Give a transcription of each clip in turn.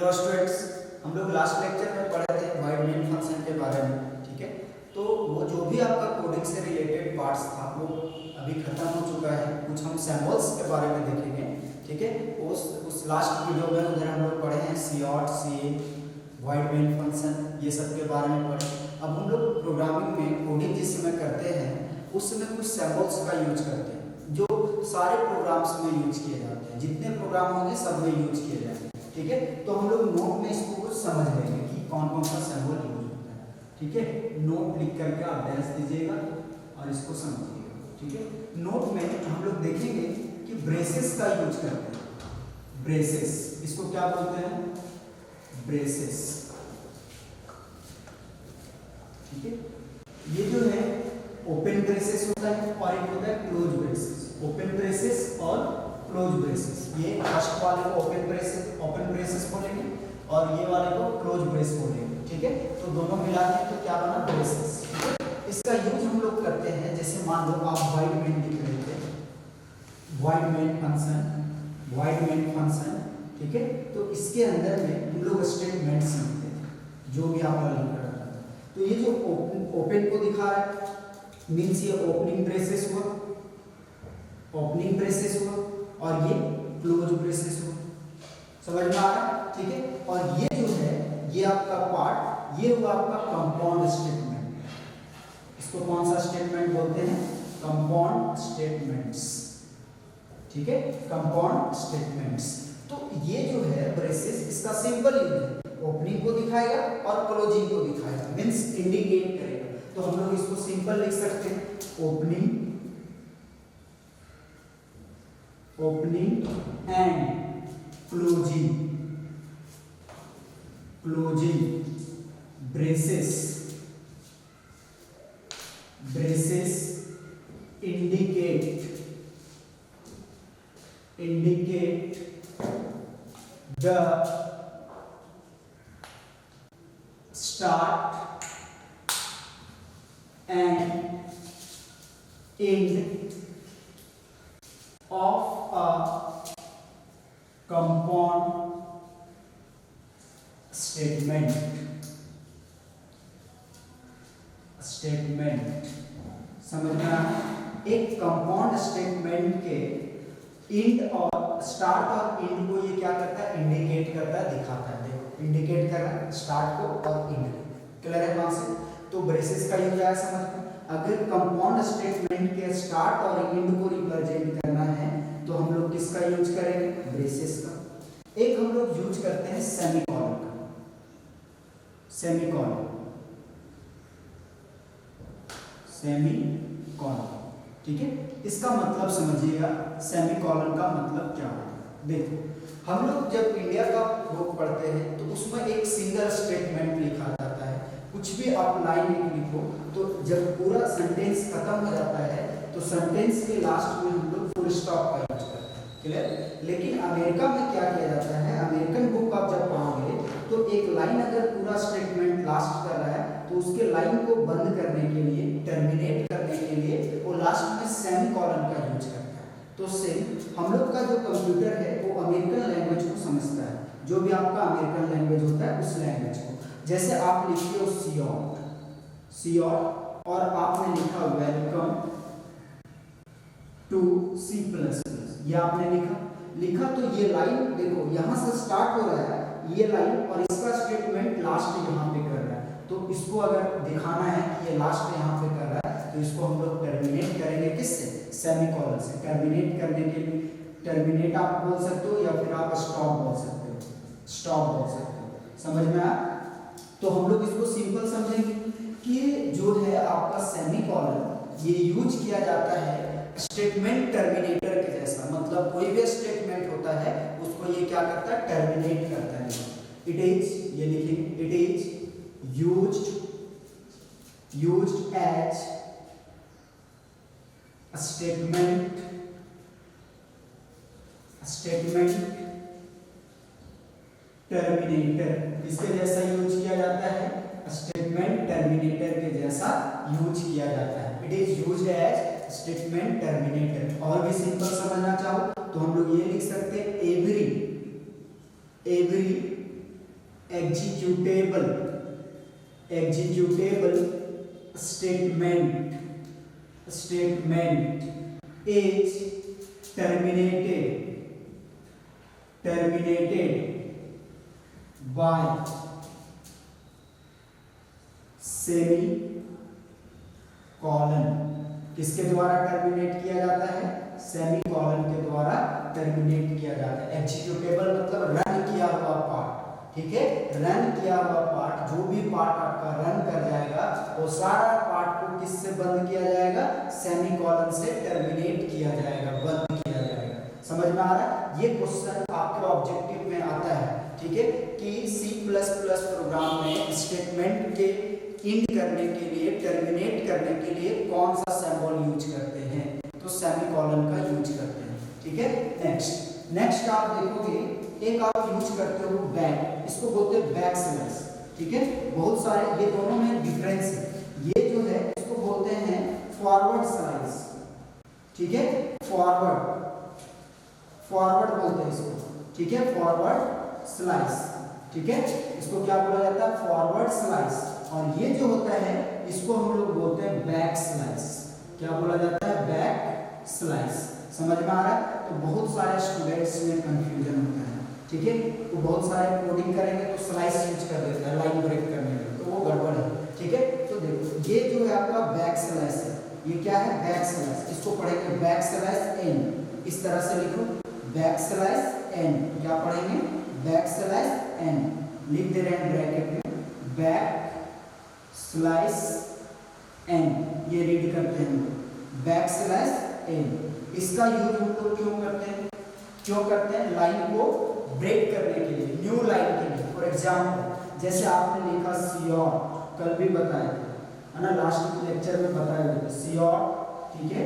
Hello students, हम लोग last lecture में पढ़े थे वाइड मेन फंक्शन के बारे में। ठीक है, तो वो जो भी आपका कोडिंग से रिलेटेड पार्ट्स था वो अभी खत्म हो चुका है। कुछ हम सैम्पल्स के बारे में देखेंगे। ठीक है, उस लास्ट वीडियो में उधर हम लोग पढ़े हैं सीऑट, सी, वाइड मेन फंक्शन, ये सब के बारे में पढ़े। अब हम लोग प्रोग्रामिंग में कोडिंग जिस समय करते हैं उस समय कुछ सैम्पल्स का यूज करते हैं जो सारे प्रोग्राम्स में यूज किए जाते हैं। जितने प्रोग्राम होंगे सब में यूज किए जाते हैं। ठीक है, तो हम लोग नोट में इसको कुछ समझ लेंगे कि कौन कौन सा सिंबल यूज होता है। ठीक है, नोट लिख करके आप डैश दीजिएगा और इसको समझिएगा। ठीक है, नोट में हम लोग देखेंगे कि ब्रेसेस का यूज करते हैं। ब्रेसेस, इसको क्या बोलते हैं? ब्रेसेस। ठीक है, ये जो है ओपन ब्रेसेस होता है और एक होता है क्लोज ब्रेसेस। ओपन ब्रेसेस और क्लोज ब्रेसेस। ये फर्स्ट वाले को ओपन ब्रेसेस बोलेंगे और ये वाले को क्लोज ब्रेस बोलेंगे। ठीक है, तो दोनों मिला के तो क्या बना? ब्रेसेस। ठीक है, इसका यूज हम लोग करते हैं जैसे मान लो आप वाइड मेन लिख रहे थे, वाइड मेन फंक्शन। ठीक है, तो इसके अंदर में हम लोग स्टेटमेंट्स लिखते हैं जो भी आप लिख रहे हैं। तो ये जो ओपन को दिखा रहा है मीन्स ये ओपनिंग ब्रेसेस हुआ, और ये क्लोज ब्रेसेस हुआ। समझ में आ रहा है? ठीक है, और ये जो है ये आपका पार्ट, ये हुआ आपका कंपाउंड स्टेटमेंट। इसको कौन सा स्टेटमेंट बोलते हैं? Compound statements. ठीक है, कंपाउंड स्टेटमेंट्स। तो ये जो है ब्रेसेस, इसका सिंपल यूज है, ओपनिंग को दिखाएगा और क्लोजिंग को दिखाएगा, मीन्स इंडिकेट करेगा। तो हम लोग इसको सिंपल लिख सकते हैं, opening and closing braces indicate the start and end of a compound statement। समझना, एक कंपाउंड स्टेटमेंट के इंड और स्टार्ट और इंड को ये क्या करता है? इंडिकेट करता है, दिखाता है। देखो इंडिकेट कर रहा है स्टार्ट को और इंड को। क्लियर है वहां से? तो ब्रेसेस का यूज आया समझ में। अगर कंपाउंड स्टेटमेंट के स्टार्ट और इंड को रिप्रेजेंट करना है तो हम लोग किसका यूज करेंगे? ब्रेसेस का। एक हम लोग यूज करते हैं सेमीकोलन का। सेमीकोलन। ठीक है, इसका मतलब समझिएगा, सेमीकोलन का मतलब क्या होता है। देखो हम लोग जब इंडिया का बुक पढ़ते हैं तो उसमें एक सिंगल स्टेटमेंट लिखा जाता है। कुछ भी आप लाइन लिखो तो जब पूरा सेंटेंस खत्म हो जाता है तो सेंटेंस के लास्ट में हम लोग फुल स्टॉप का यूज करते हैं। क्लियर? लेकिन अमेरिका में क्या किया जाता है, अमेरिकन बुक आप जब पढ़ोगे तो एक लाइन अगर पूरा स्टेटमेंट लास्ट कर रहा है तो उसके लाइन को बंद करने के लिए, टर्मिनेट करने के लिए वो लास्ट में सेमीकोलन का यूज करता है। तो सेम हम लोग का जो कंप्यूटर है वो अमेरिकन लैंग्वेज को समझता है, जो भी आपका अमेरिकन लैंग्वेज होता है उस लैंग्वेज को। जैसे आप लिखते हो सीऑट और आपने लिखा वेलकम टू C++, ये आपने लिखा तो ये लाइन देखो यहाँ से स्टार्ट हो रहा है ये लाइन और इसका स्टेटमेंट लास्ट यहाँ पे कर रहा है। तो इसको अगर दिखाना है कि ये लास्ट यहाँ पे कर रहा है तो इसको हम लोग टर्मिनेट करेंगे किससे? सेमीकोलन से। टर्मिनेट करने के लिए टर्मिनेट आप बोल सकते हो या फिर आप स्टॉप बोल सकते हो। समझ में आया? तो हम लोग इसको सिंपल समझेंगे कि जो है आपका सेमीकोलन ये यूज किया जाता है स्टेटमेंट टर्मिनेटर के जैसा। मतलब कोई भी स्टेटमेंट होता है उसको ये क्या करता है? टर्मिनेट करता है। इट इज, ये लिखेंगे, it is used as statement terminator. इसके जैसा यूज किया जाता है, स्टेटमेंट टर्मिनेटर के जैसा यूज किया जाता है। It is used as statement terminator. और भी सिंपल समझना चाहो तो हम लोग ये लिख सकते हैं, every executable statement is terminated by semicolon. किसके द्वारा टर्मिनेट किया जाता है? सेमीकोलन के द्वारा टर्मिनेट किया जाता है। एग्जीक्यूटेबल मतलब रन किया हुआ पार्ट, ठीक है। रन किया हुआ पार्ट, जो भी पार्ट आपका रन कर जाएगा वो सारा पार्ट को किससे बंद किया जाएगा? सेमीकोलन से टर्मिनेट किया जाएगा, बंद किया जाएगा। समझ में आ रहा है? ये क्वेश्चन आपके ऑब्जेक्टिव में आता है, ठीक है, कि C++ प्रोग्राम में स्टेटमेंट के इंड करने के लिए, टर्मिनेट करने के लिए कौन सा सिंबल यूज करते हैं? तो सेमीकोलन का यूज करते हैं, ठीक है। नेक्स्ट आप देखोगे, एक आप यूज करते हो बैक, इसको बोलते हैं बैक स्लैश, ठीक है। बहुत सारे, ये दोनों में डिफरेंस है। ये जो है इसको बोलते हैं फॉरवर्ड स्लाइस, ठीक है। फॉरवर्ड बोलते हैं इसको, ठीक है, फॉरवर्ड स्लाइस, ठीक है। इसको क्या बोला जाता है? Forward slice. और ये जो होता है इसको हम लोग बोलते हैं बैक स्लाइस। क्या बोला जाता है? Back slice. समझ में आ रहा है? तो बहुत सारे स्टूडेंट्स में कंफ्यूजन होता है, ठीक है। वो बहुत सारे कोडिंग करेंगे तो स्लाइस यूज कर देते हैं लाइन ब्रेक करने में, तो वो गड़बड़ है, ठीक है। तो देखो ये जो है आपका बैक स्लाइस है, ये क्या है? Back slice. इसको पढ़ेंगे बैक स्लाइस एन, इस तरह से लिखो बैक स्लाइस एन। क्या पढ़ेंगे? बैक स्लाइस एन, लिख दे रहे हैं ब्रैकेट में बैक स्लाइस एन, ये रीड करते हैं बैक स्लाइस एन। इसका यूज हम लोग क्यों करते हैं? लाइन को ब्रेक करने के लिए, न्यू लाइन के लिए। फॉर एग्जाम्पल जैसे आपने लिखा सियोर, कल भी बताया था, है ना, लास्ट लेक्चर में बताया था सियोर, ठीक है।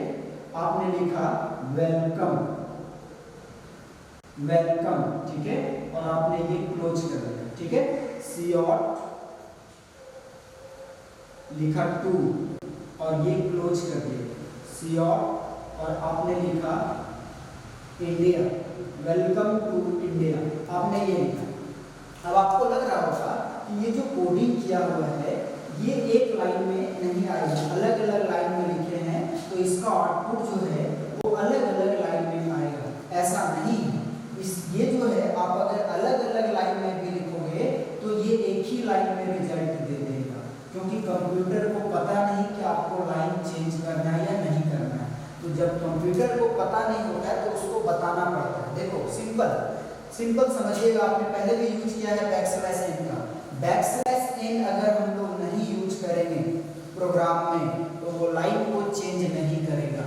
आपने लिखा वेलकम, ठीक है, और आपने ये क्लोज कर दिया, ठीक है। सियोर लिखा टू और ये क्लोज कर दिया सियोर, और आपने लिखा इंडिया, वेलकम टू इंडिया, आपने ये लिखा। अब आपको लग रहा होगा कि ये जो कोडिंग किया हुआ है ये एक लाइन में नहीं आएगा, अलग अलग लाइन में लिखे हैं, तो इसका आउटपुट जो है वो अलग अलग लाइन में आएगा। ऐसा नहीं है, ये जो है आप अगर अलग अलग लाइन में भी लिखोगे तो ये एक ही लाइन में रिजल्ट दे देगा, क्योंकि कंप्यूटर को पता नहीं कि आपको लाइन चेंज करना है या नहीं करना है। तो जब कंप्यूटर को पता नहीं होता है तो उसको बताना पड़ता है। देखो सिंपल समझिएगा, आपने पहले भी यूज किया है बैक स्लैश एन का। बैक स्लैश एन अगर हम लोग नहीं यूज करेंगे प्रोग्राम में तो वो लाइन को चेंज नहीं करेगा,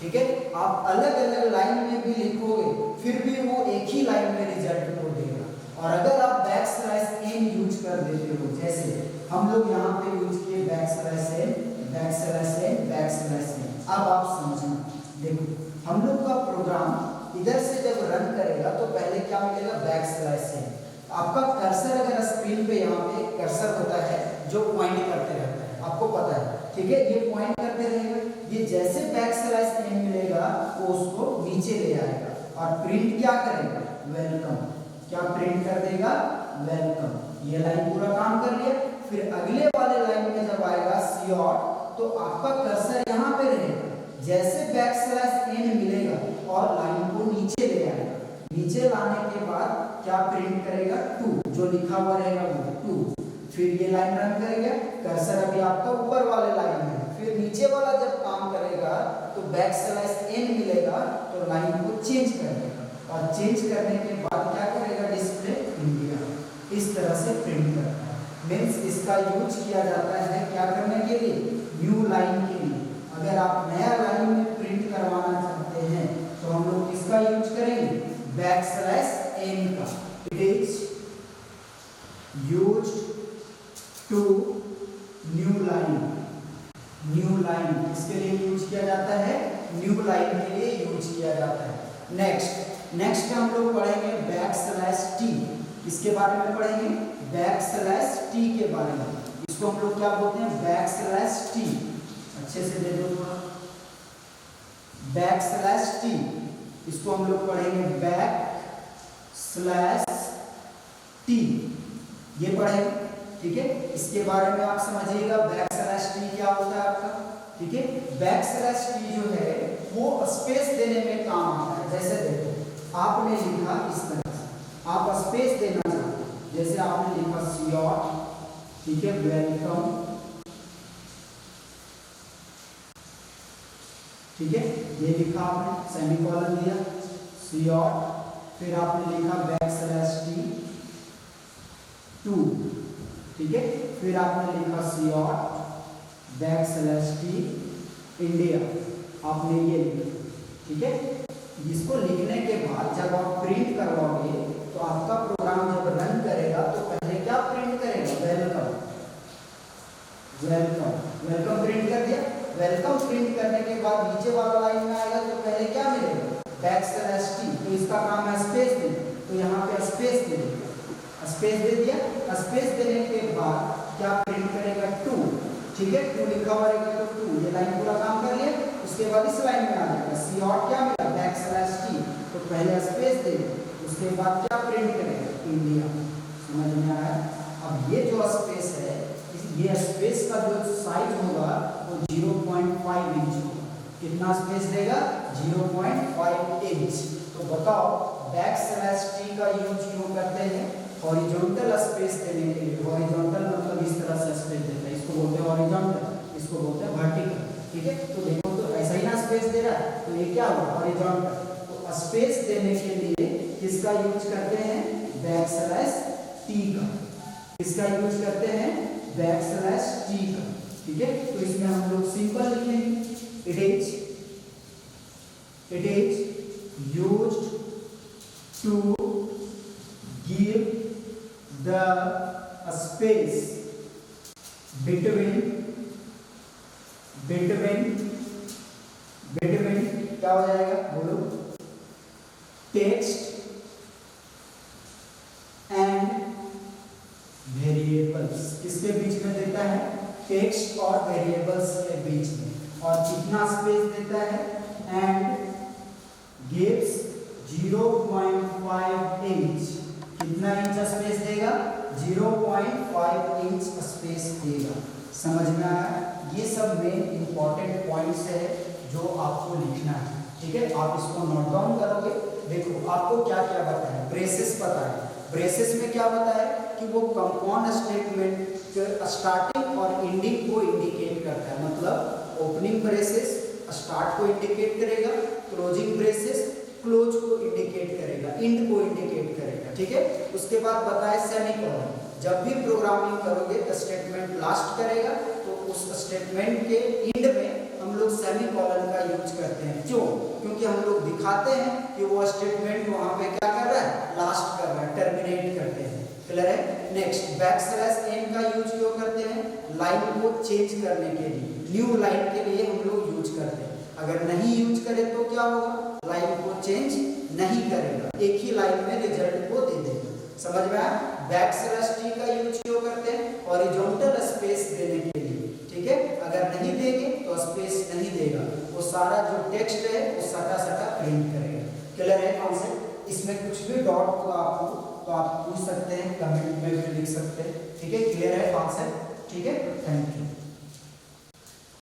ठीक है। आप अलग अलग लाइन में भी लिखोगे फिर भी वो एक ही लाइन में रिजल्ट को देगा। और अगर आप बैक स्लैश एन यूज कर देते हो, जैसे हम लोग यहाँ पे यूज किए बैक स्लैश एन, अब आप समझना, देखो हम लोग का प्रोग्राम इधर से जब रन करेगा तो पहले क्या मिलेगा? Back slash n. आपका कर्सर अगर स्क्रीन पे यहाँ पे कर्सर होता है जो पॉइंट करते रहता है, आपको पता है, ठीक है, ये पॉइंट करते रहेगा। ये जैसे बैक स्लैश एन मिलेगा वो उसको नीचे ले आएगा और प्रिंट क्या करेगा? वेलकम। क्या प्रिंट कर देगा? वेलकम। ये लाइन पूरा काम कर लिया। फिर अगले वाले लाइन में जब आएगा सियोर तो आपका कर्सर यहाँ पे रहेगा, जैसे बैक स्लैश एन मिलेगा और लाइन को नीचे ले आएगा। नीचे लाने के बाद क्या प्रिंट करेगा? टू, जो लिखा हुआ रहेगा वो टू। फिर ये लाइन रन करेगा, कर्सर अभी आपका ऊपर वाले लाइन में, फिर नीचे वाला जब काम करेगा तो बैक स्लैश एन मिलेगा तो लाइन को चेंज कर देगा, और चेंज करने के बाद क्या करेगा? डिस्प्ले इंडिया, इस तरह से प्रिंट करता है। मीन्स इसका यूज किया जाता है क्या करने के लिए? न्यू लाइन के लिए। अगर आप नया लाइन में प्रिंट करवाना चाहते हैं तो हम लोग किसका यूज करेंगे? बैक स्लैश एन का। It is used to new line. इसके लिए यूज किया जाता है, न्यू लाइन के लिए यूज किया जाता है। नेक्स्ट हम लोग पढ़ेंगे बैक स्लैश टी। इसके बारे में पढ़ेंगे, बैक स्लैश टी के बारे में। इसको हम लोग क्या बोलते हैं? Back slash T. अच्छे से दे दो थोड़ा, बैक स्लैश टी। इसको हम लोग पढ़ेंगे बैक स्लैश टी। ये पढ़ेंगे, ठीक है। इसके बारे में आप समझिएगा बैक स्लैश टी क्या होता है आपका, ठीक है। बैक स्लैश टी जो है वो स्पेस देने में काम आता है। जैसे देखो आपने लिखा इस तरह से, आप स्पेस देना चाहते हैं, जैसे आपने लिखा सियोर, ठीक है, वेलकम, ठीक है, ये लिखा आपने, सेमीकोलन दिया, सियोर, फिर आपने लिखा बैक स्लैश टी 2, ठीक है, फिर आपने लिखा sure back slash T India, आपने ये लिखा, ठीक है। इसको लिखने के बाद जब आप प्रिंट करवाओगे तो आपका प्रोग्राम जब रन करेगा तो पहले क्या प्रिंट करेगा, वेलकम, वेलकम, वेलकम प्रिंट कर दिया। वेलकम प्रिंट करने के बाद नीचे वाला लाइन में आएगा तो पहले क्या मिलेगा, बैक स्लैश टी, तो इसका काम है स्पेस देना, तो यहाँ पे स्पेस दे देगा, स्पेस दे दिया। स्पेस देने के बाद क्या प्रिंट करेगा, 2, ठीक है, 2 लिखा हुआ रहेगा तो 2, ये लाइन पूरा काम कर लिया। उसके बाद इस लाइन में आ जाएगा सियोर क्या मिला, बैक स्लैश टी, तो पहले स्पेस दे, उसके बाद क्या प्रिंट करेगा, इंडिया। समझ में आ रहा है। अब ये जो स्पेस है, ये स्पेस का जो साइज होगा वो 0.5 इंच होगा। कितना स्पेस देगा, 0.5 इंच। तो बताओ बैक स्लैश टी का यूज क्यों करते हैं, हॉरिजॉन्टल स्पेस देने के लिए। हॉरिजॉन्टल मतलब इस तरह से स्पेस देता है, इसको बोलते हैं हॉरिजॉन्टल, इसको बोलते हैं वर्टिकल, ठीक है। तो देखो तो ऐसा ही ना स्पेस दे रहा है, तो ये क्या हुआ, हॉरिजॉन्टल। तो स्पेस देने के लिए किसका यूज करते हैं, बैक स्लैश टी का, किसका यूज करते हैं, बैक स्लैश टी का, ठीक है। तो इसमें हम लोग सिंपल लिखेंगे, it is used to give the space between क्या हो जाएगा, बोलो, टेक्स्ट एंड वेरिएबल्स, किसके बीच में देता है, टेक्स्ट और वेरिएबल्स के बीच में। और कितना स्पेस देता है, एंड गिव्स 0.5 इंच, कितना इंच स्पेस देगा, 0.5 इंच स्पेस देगा। समझ में आया। ये सब मेन इंपॉर्टेंट पॉइंट्स है जो आपको लिखना है, ठीक है। आप इसको नोट डाउन करोगे। देखो आपको क्या क्या बताया, ब्रेसेस पता है, ब्रेसेस में क्या बताया कि वो कंपाउंड स्टेटमेंट स्टार्टिंग और एंडिंग को इंडिकेट करता है। मतलब ओपनिंग ब्रेसेस स्टार्ट को इंडिकेट करेगा, क्लोजिंग ब्रेसेस क्लोज को इंडिकेट करेगा, एंड को इंडिकेट करेगा, ठीक है। उसके बाद बताया सेमीकोलन, जब भी प्रोग्रामिंग करोगे तो स्टेटमेंट लास्ट करेगा, तो उस स्टेटमेंट के एंड में हम लोग सेमीकोलन का यूज करते हैं। क्यों, क्योंकि हम लोग दिखाते हैं कि वो स्टेटमेंट वहां पे क्या कर रहा है, लास्ट कर रहा है, टर्मिनेट करते हैं। क्लियर है। नेक्स्ट बैक स्लैश एन का यूज क्यों करते हैं, लाइन को चेंज करने के लिए, न्यू लाइन के लिए हम लोग यूज करते हैं। अगर नहीं यूज करें तो क्या होगा, लाइन को चेंज नहीं करेगा, एक ही लाइन में रिजल्ट को दे देगा। समझ में आया। बैक स्लैश टी का यूज क्यों करते हैं, हॉरिजॉन्टल स्पेस देने के लिए, ठीक है। अगर नहीं देंगे तो स्पेस नहीं देगा, वो सारा जो टेक्स्ट है वो सटा सटा प्रिंट करेगा। क्लियर है कॉन्सेप्ट। इसमें कुछ भी डाउट हो आपको तो आप पूछ सकते हैं, कमेंट में भी लिख सकते हैं, ठीक है। क्लियर है कॉन्सेप्ट, ठीक है। Thank you.